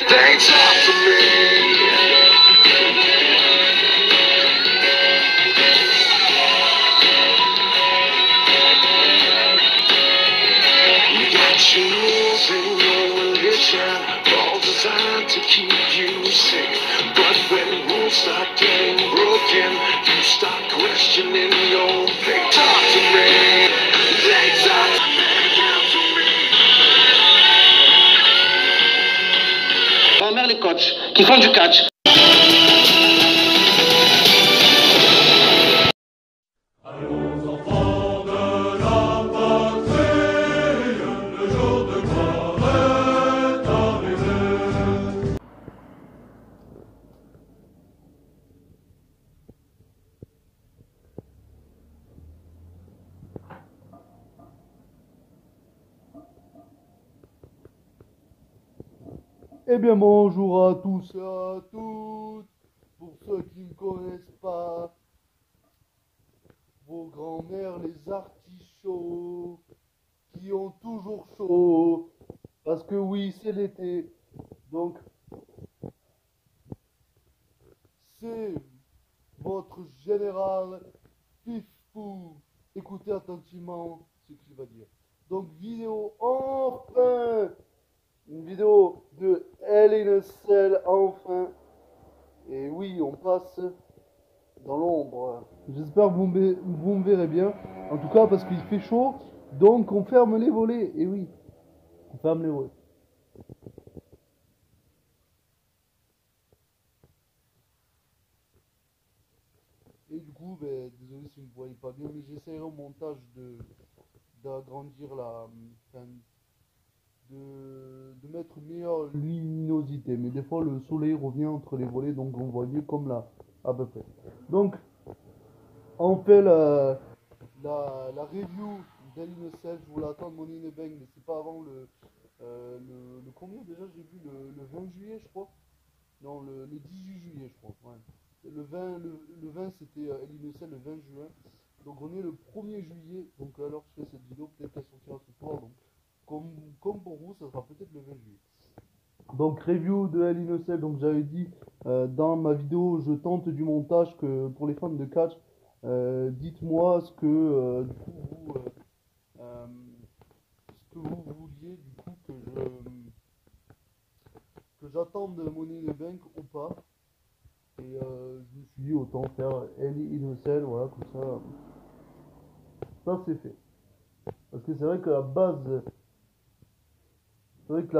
They talk to me. You got jewels in your religion, all designed to keep you safe. But when rules start getting broken, you start questioning your faith. Talk to me. They talk to me. Ma mère les coachs qui font du catch. Eh bien bonjour à tous et à toutes. Pour ceux qui ne connaissent pas, vos grands-mères les artichauts qui ont toujours chaud. Parce que oui, c'est l'été. Donc, c'est votre général Fifou. Écoutez attentivement ce qu'il va dire. Donc, vidéo enfin. Une vidéo de Hell in a Cell enfin. Et oui, on passe dans l'ombre. J'espère que vous me verrez bien. En tout cas, parce qu'il fait chaud. Donc, on ferme les volets. Et oui, on ferme les volets. Et du coup, ben, désolé si vous ne voyez pas bien, mais j'essaierai au montage d'agrandir enfin, de mettre une meilleure luminosité. Mais des fois, le soleil revient entre les volets, donc on voit mieux comme là, à peu près. Donc, on fait la review d'Hell in a Cell. Je voulais attendre Money in the Bank, mais c'est pas avant le combien déjà j'ai vu le 20 juillet, je crois. Non, le 18 juillet, je crois. Ouais. Le 20 c'était Hell in a Cell le 20 juin. Donc on est le 1er juillet. Donc alors je fais cette vidéo, peut-être qu'elle sortira ce soir. Donc comme pour vous, ça sera peut-être le 20 juillet. Donc review de Hell in a Cell. Donc j'avais dit dans ma vidéo, je tente du montage que pour les fans de catch, dites-moi ce que du coup ce que vous vouliez du coup que j'attende Money in the Bank ou pas. Et je me suis dit autant faire Hell in a Cell, voilà, comme ça c'est fait. Parce que c'est vrai que la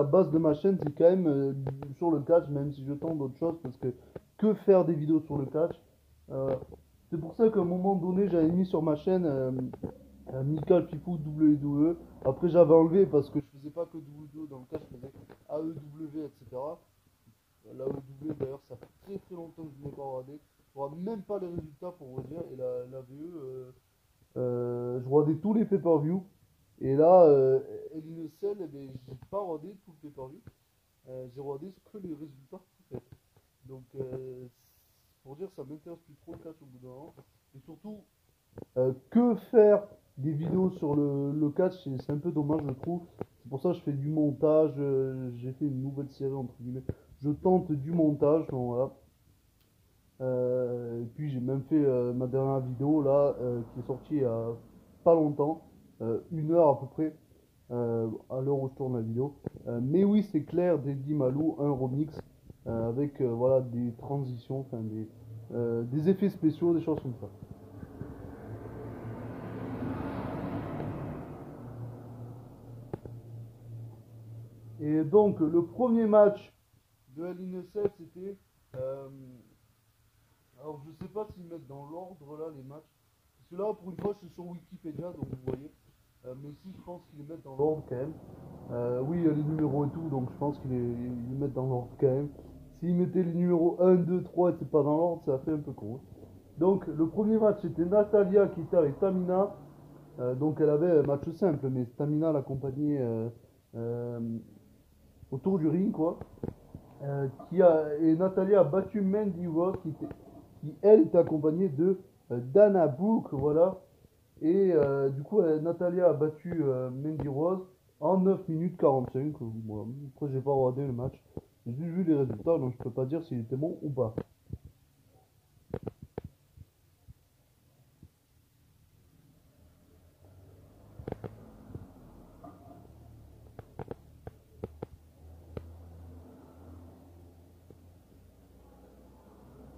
base de ma chaîne c'est quand même sur le catch, même si je tente d'autres choses, parce que faire des vidéos sur le catch. euh, c'est pour ça qu'à un moment donné j'avais mis sur ma chaîne Michael Fifou WWE. Après j'avais enlevé parce que je faisais pas que WWE dans le catch, je faisais AEW, etc. L'AEW d'ailleurs ça fait très très longtemps que je n'ai pas regardé. Je vois même pas les résultats pour vous dire. Et la VE, je regardais tous les pay-per-view. Et là, Hell in a Cell, eh ben, j'ai pas regardé tout le pay-per-view. J'ai regardé que les résultats en fait. Donc pour dire ça m'intéresse plus trop le catch au bout d'un moment. Et surtout, que faire des vidéos sur le catch, c'est un peu dommage je trouve. C'est pour ça que je fais du montage, j'ai fait une nouvelle série entre guillemets. Je tente du montage, donc voilà. Et puis j'ai même fait ma dernière vidéo là, qui est sortie il y a pas longtemps, 1 heure à peu près, à l'heure où je tourne la vidéo. Mais oui, c'est clair, d'Eddie Malou, un remix avec voilà, des transitions, enfin des effets spéciaux, des choses comme ça. Et donc le premier match de Hell in a Cell, c'était alors je sais pas s'ils mettent dans l'ordre là les matchs. Parce que là pour une fois je suis sur Wikipédia, donc vous voyez. Mais ici je pense qu'ils les mettent dans l'ordre quand même. Oui, il y a les numéros et tout, donc je pense qu'ils les mettent dans l'ordre quand même. S'ils mettaient les numéros 1, 2, 3 et c'est pas dans l'ordre, ça fait un peu con. Donc le premier match c'était Natalia qui était avec Tamina. Donc elle avait un match simple, mais Tamina l'accompagnait autour du ring quoi. Et Nathalie a battu Mandy Rose qui elle était accompagnée de Dana Brooke, voilà. Et du coup Nathalie a battu Mandy Rose en 9 minutes 45. Voilà. Après j'ai pas regardé le match, J'ai juste vu les résultats, donc je peux pas dire s'il était bon ou pas.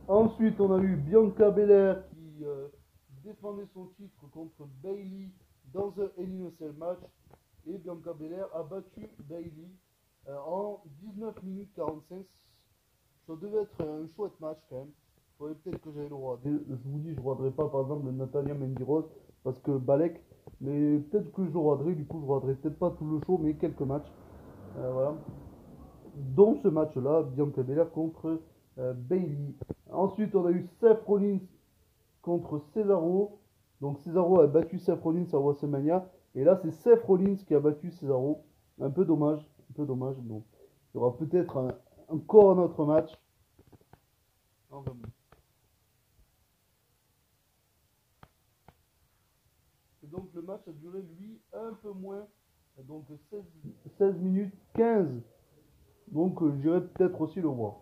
Ensuite, on a eu Bianca Belair qui défendait son titre contre Bayley dans un Hell in a Cell match. Et Bianca Belair a battu Bayley en 19 minutes 45. Ça devait être un chouette match quand même. Il faudrait peut-être que j'aille le regarder. Je vous dis, je ne regarderai pas par exemple le Natalia Mendy Rose parce que Balek. Mais peut-être que je le regarderai. Du coup, je ne regarderai peut-être pas tout le show, mais quelques matchs. Voilà. Dont ce match-là, Bianca Belair contre Bayley. Ensuite, on a eu Seth Rollins contre Cesaro. Donc Cesaro a battu Seth Rollins à WrestleMania. Et là, c'est Seth Rollins qui a battu Cesaro. Un peu dommage. Un peu dommage. Donc, il y aura peut-être encore un autre match. Enfin, bon. Et donc le match a duré, lui, un peu moins. Donc 16 minutes 15. Donc j'irai peut-être aussi le voir.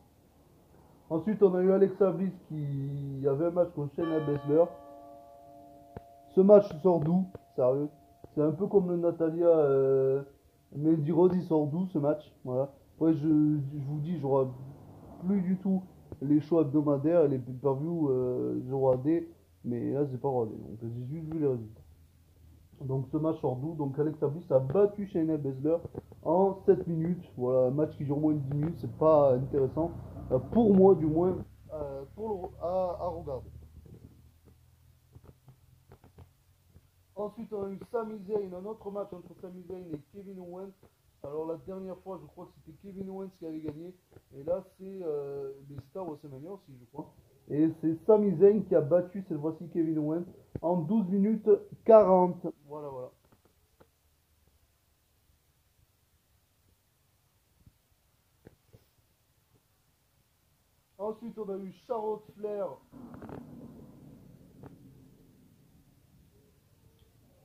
Ensuite, on a eu Alexa Bliss qui avait un match contre Shayna Baszler. Ce match sort d'où? Sérieux. C'est un peu comme le Natalia Mandy Rose, il sort d'où ce match? Voilà. Après, je vous dis, j'aurai plus du tout les shows hebdomadaires et les pay-per-view, j'aurai des, mais là, j'ai pas regardé. Donc, j'ai juste vu les résultats. Donc, ce match sort d'où? Donc, Alexa Bliss a battu Shayna Baszler en 7 minutes. Voilà, un match qui dure moins de 10 minutes, c'est pas intéressant. Pour moi, du moins, à regarder. Ensuite, on a eu Sami Zayn, un autre match entre Sami Zayn et Kevin Owens. Alors, la dernière fois, je crois que c'était Kevin Owens qui avait gagné. Et là, c'est les Stars WrestleMania aussi, je crois. Et c'est Sami Zayn qui a battu cette fois-ci Kevin Owens en 12 minutes 40. Voilà, voilà. Ensuite, on a eu Charlotte Flair.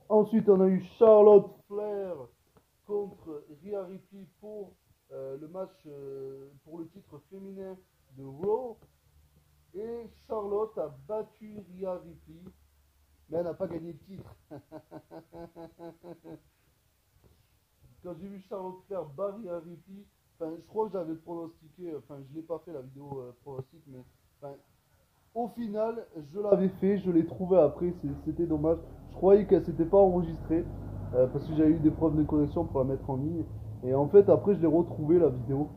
Ensuite, on a eu Charlotte Flair contre Rhea Ripley pour le match pour le titre féminin de Raw. Et Charlotte a battu Rhea Ripley, mais elle n'a pas gagné le titre. Quand j'ai vu Charlotte Flair battre Rhea Ripley, enfin, je crois que j'avais pronostiqué, enfin, je l'ai pas fait la vidéo pronostic, mais enfin, au final, je l'avais fait, je l'ai trouvé après, c'était dommage. Je croyais qu'elle s'était pas enregistrée parce que j'avais eu des problèmes de connexion pour la mettre en ligne. Et en fait, après, je l'ai retrouvé la vidéo.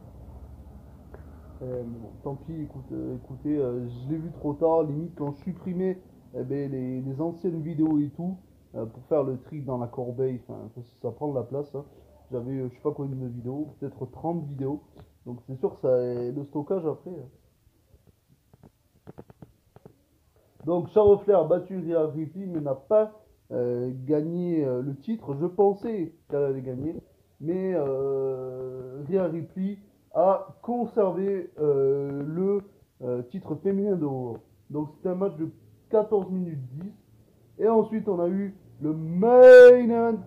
Mais bon, tant pis, écoutez, je l'ai vu trop tard. Limite, quand je supprimais eh ben, les anciennes vidéos et tout, pour faire le tri dans la corbeille, enfin, parce que ça prend de la place. Hein. J'avais, je sais pas combien de vidéos, peut-être 30 vidéos. Donc c'est sûr que ça, le stockage après. Hein. Donc Charles Flair a battu Rhea Ripley, mais n'a pas gagné le titre. Je pensais qu'elle allait gagner, mais Rhea Ripley a conservé le titre féminin de Raw. Donc c'était un match de 14 minutes 10. Et ensuite on a eu le main event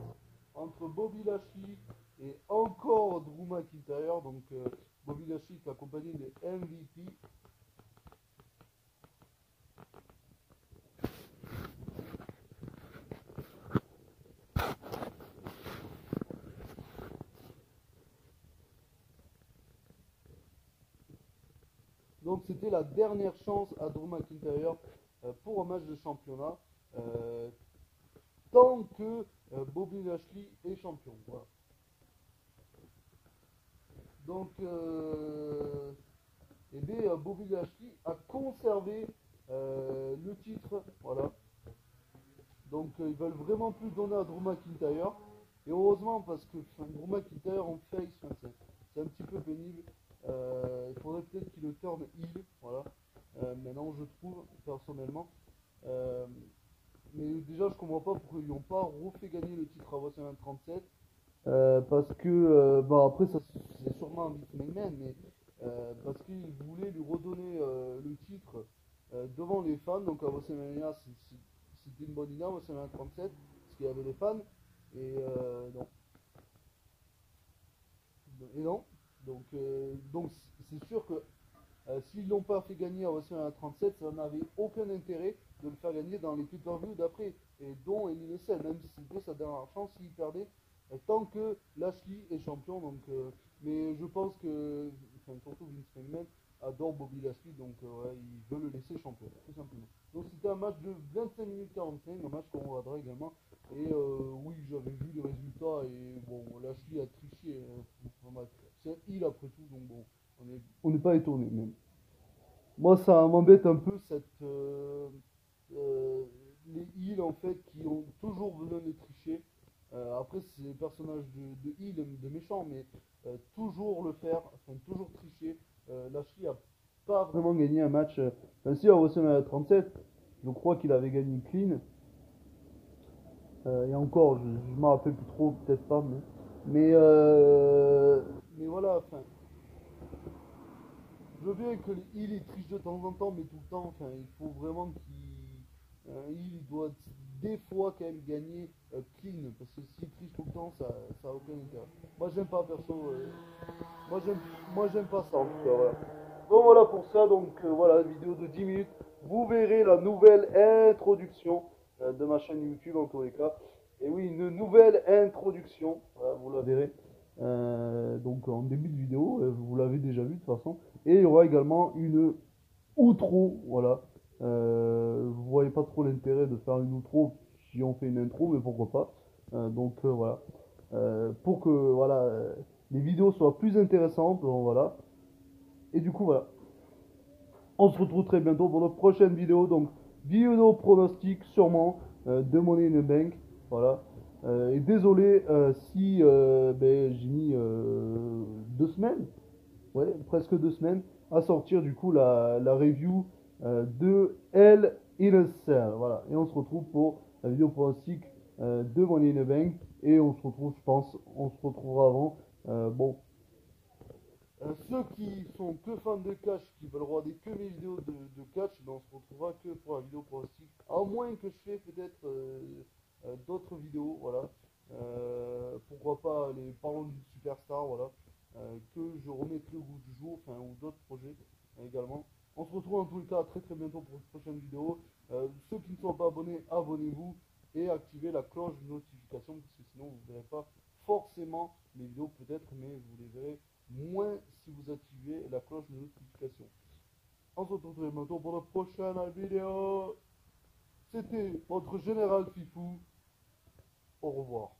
entre Bobby Lashley et encore Drew McIntyre. Donc Bobby Lashley qui accompagné des MVP. Donc c'était la dernière chance à Drew McIntyre pour un match de championnat euh, tant que Bobby Lashley est champion. Voilà. Donc Bobby Lashley a conservé le titre. Voilà. Donc ils veulent vraiment plus donner à Drew McIntyre. Et heureusement parce que Drew McIntyre en face, c'est un petit peu pénible. Il faudrait peut-être qu'il le turn heel. Voilà. Maintenant je trouve personnellement. Euh, mais déjà je comprends pas pourquoi ils n'ont pas refait gagner le titre à WrestleMania 37. Parce que bon après ça c'est sûrement un Vince McMahon, mais parce qu'il voulait lui redonner le titre devant les fans. Donc à WrestleMania c'était une bonne idée, à WrestleMania 37 parce qu'il y avait les fans et non. Et non. Donc c'est sûr que s'ils l'ont pas fait gagner à WrestleMania 37, ça n'avait aucun intérêt de le faire gagner dans les pay-per-view d'après, et dont Hell in a Cell, même si c'était sa dernière chance s'il perdait, tant que Lashley est champion. Mais je pense que, enfin, surtout Vince McMahon adore Bobby Lashley, donc ouais, il veut le laisser champion, tout simplement. Donc c'était un match de 25 minutes 45, un match qu'on regardera également. Et oui, j'avais vu les résultats, et bon, Lashley a triché, pas mal. C'est un heel après tout, donc bon, on n'est pas étonné même. Moi, ça m'embête un peu les heals en fait qui ont toujours besoin de tricher. Après, c'est des personnages de heal, de méchants, mais toujours le faire, enfin toujours tricher. Lashley a pas vraiment gagné un match. Enfin, si à WrestleMania 37, je crois qu'il avait gagné clean. Et encore, je m'en rappelle plus trop, peut-être pas, mais voilà, enfin, je veux bien que il est triche de temps en temps, mais tout le temps, enfin, il faut vraiment il doit des fois quand même gagner clean, parce que s'il triche tout le temps, ça a aucun intérêt. Moi, j'aime pas perso, moi, j'aime, moi, j'aime pas ça en tout cas, voilà. Donc voilà pour ça, donc voilà, vidéo de 10 minutes. Vous verrez la nouvelle introduction de ma chaîne YouTube en tous les cas. Et oui, une nouvelle introduction, voilà, vous la verrez. Donc en début de vidéo, vous l'avez déjà vu de toute façon. Et il y aura également une outro, voilà. Vous voyez pas trop l'intérêt de faire une outro si on fait une intro, mais pourquoi pas. Voilà. Pour que voilà, les vidéos soient plus intéressantes, donc, voilà. Et du coup voilà. On se retrouve très bientôt pour notre prochaine vidéo. Donc vidéo pronostic sûrement de Money in the Bank. Voilà. Et désolé si j'ai mis 2 semaines, ouais, presque 2 semaines, à sortir du coup la review de Hell in a Cell. Voilà. Et on se retrouve pour la vidéo pronostic de Money in the Bank. Et on se retrouve, je pense, on se retrouvera avant. Bon, ceux qui sont que fans de catch, qui veulent regarder que mes vidéos de catch, ben on se retrouvera que pour la vidéo pronostic. À moins que je fais peut-être d'autres vidéos, voilà. Pourquoi pas les parlons d'une superstar, voilà. Que je remettrai au goût du jour, enfin, ou d'autres projets également. On se retrouve en tous les cas très très bientôt pour une prochaine vidéo. Ceux qui ne sont pas abonnés, abonnez-vous et activez la cloche de notification, parce que sinon vous ne verrez pas forcément les vidéos peut-être, mais vous les verrez moins si vous activez la cloche de notification. On se retrouve très bientôt pour la prochaine vidéo. C'était votre général Fifou. Au revoir.